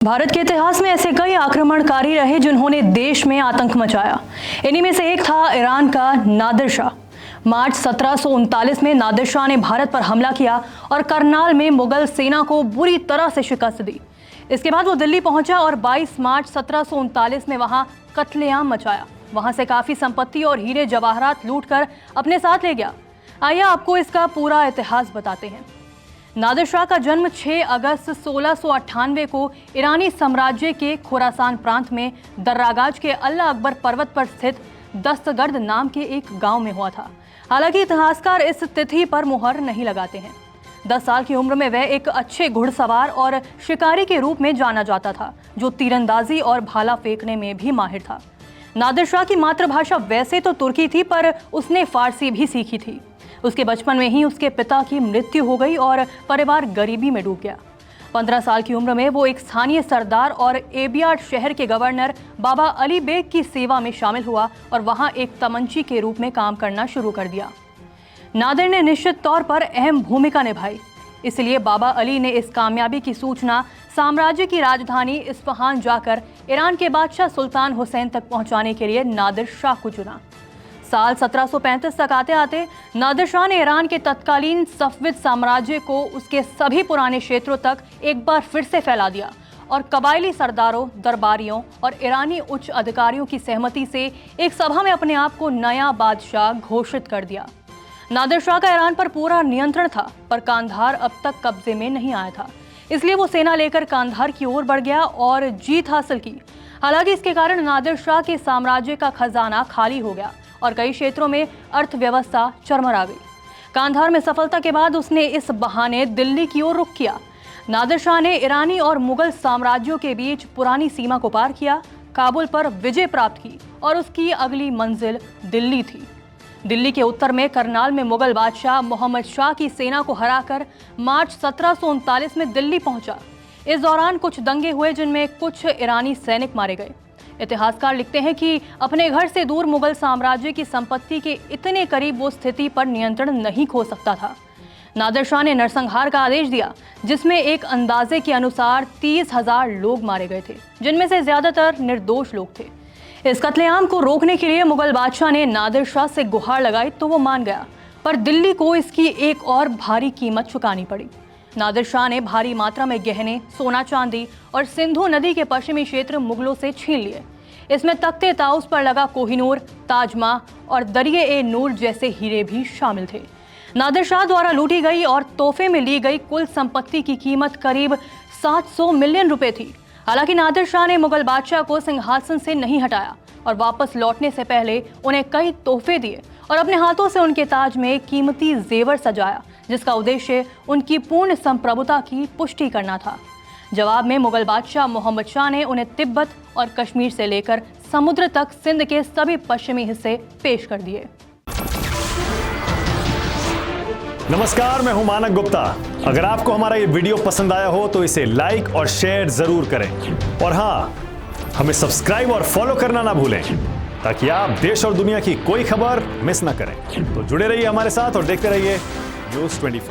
भारत के इतिहास में ऐसे कई आक्रमणकारी रहे जिन्होंने देश में आतंक मचाया। इन्हीं में से एक था ईरान का नादिर शाह। मार्च 1739 में नादिर शाह ने भारत पर हमला किया और करनाल में मुगल सेना को बुरी तरह से शिकस्त दी। इसके बाद वो दिल्ली पहुंचा और 22 मार्च 1739 में वहां कत्लेआम मचाया। वहां से काफ़ी संपत्ति और हीरे जवाहरात लूटकर अपने साथ ले गया। आइए आपको इसका पूरा इतिहास बताते हैं। नादिर शाह का जन्म 6 अगस्त 1698 को ईरानी साम्राज्य के खुरासान प्रांत में दर्रागाज के अल्लाह अकबर पर्वत पर स्थित दस्तगर्द नाम के एक गांव में हुआ था। हालांकि इतिहासकार इस तिथि पर मुहर नहीं लगाते हैं। 10 साल की उम्र में वह एक अच्छे घुड़सवार और शिकारी के रूप में जाना जाता था, जो तीरंदाजी और भाला फेंकने में भी माहिर था। नादिर शाह की मातृभाषा वैसे तो तुर्की थी, पर उसने फारसी भी सीखी थी। उसके बचपन में ही उसके पिता की मृत्यु हो गई और परिवार गरीबी में डूब गया। 15 साल की उम्र में वो एक स्थानीय सरदार और एबियाड शहर के गवर्नर बाबा अली बेग की सेवा में शामिल हुआ और वहां एक तमंची के रूप में काम करना शुरू कर दिया। नादिर ने निश्चित तौर पर अहम भूमिका निभाई, इसलिए बाबा अली ने इस कामयाबी की सूचना साम्राज्य की राजधानी इस्फहान जाकर ईरान के बादशाह सुल्तान हुसैन तक पहुंचाने के लिए नादिर शाह को चुना। साल 1735 तक आते आते नादिर शाह ने ईरान के तत्कालीन सफविद साम्राज्य को उसके सभी पुराने क्षेत्रों तक एक बार फिर से फैला दिया और कबायली सरदारों, दरबारियों और ईरानी उच्च अधिकारियों की सहमति से एक सभा में अपने आप को नया बादशाह घोषित कर दिया। नादिर शाह का ईरान पर पूरा नियंत्रण था, पर कांधार अब तक कब्जे में नहीं आया था। इसलिए वो सेना लेकर कांधार की ओर बढ़ गया और जीत हासिल की। हालांकि इसके कारण नादिर शाह के साम्राज्य का खजाना खाली हो गया और कई क्षेत्रों में अर्थव्यवस्था चरमरा गई। कांधार में सफलता के बाद उसने इस बहाने दिल्ली की ओर रुख किया। नादिर शाह ने ईरानी और मुगल साम्राज्यों के बीच पुरानी सीमा को पार किया, काबुल पर विजय प्राप्त की और उसकी अगली मंजिल दिल्ली थी। दिल्ली के उत्तर में करनाल में मुगल बादशाह मोहम्मद शाह की सेना को हराकर मार्च 1739 में दिल्ली पहुंचा। इस दौरान कुछ दंगे हुए जिनमें कुछ ईरानी सैनिक मारे गए। इतिहासकार लिखते हैं कि अपने घर से दूर मुगल साम्राज्य की संपत्ति के इतने करीब वो स्थिति पर नियंत्रण नहीं खो सकता था। नादिर शाह ने नरसंहार का आदेश दिया, जिसमें एक अंदाजे के अनुसार 30,000 लोग मारे गए थे, जिनमें से ज्यादातर निर्दोष लोग थे। इस कत्लेआम को रोकने के लिए मुगल बादशाह ने नादिर शाह से गुहार लगाई तो वो मान गया, पर दिल्ली को इसकी एक और भारी कीमत चुकानी पड़ी। नादिर शाह ने भारी मात्रा में गहने, सोना चांदी और सिंधु नदी के पश्चिमी क्षेत्र मुगलों से छीन लिए। इसमें तख्ते ताउस पर लगा कोहिनूर, ताजमा और दरिये ए नूर जैसे हीरे भी शामिल थे। नादिर शाह द्वारा लूटी गई और तोहफे में ली गई कुल संपत्ति की कीमत करीब 700 मिलियन रुपए थी। हालांकि नादिर शाह ने मुगल बादशाह को सिंहासन से नहीं हटाया और वापस लौटने से पहले उन्हें कई तोहफे दिए और अपने हाथों से उनके ताज में कीमती जेवर सजाया, जिसका उद्देश्य उनकी पूर्ण संप्रभुता की पुष्टि करना था। जवाब में मुगल बादशाह मोहम्मद शाह ने उन्हें तिब्बत और कश्मीर से लेकर समुद्र तक सिंध के सभी पश्चिमी हिस्से पेश कर दिए। नमस्कार, मैं हूं मानक गुप्ता। अगर आपको हमारा ये वीडियो पसंद आया हो तो इसे लाइक और शेयर जरूर करें और हाँ, हमें सब्सक्राइब और फॉलो करना ना भूलें, ताकि आप देश और दुनिया की कोई खबर मिस ना करें। तो जुड़े रहिए हमारे साथ और देखते रहिए न्यूज़ 24।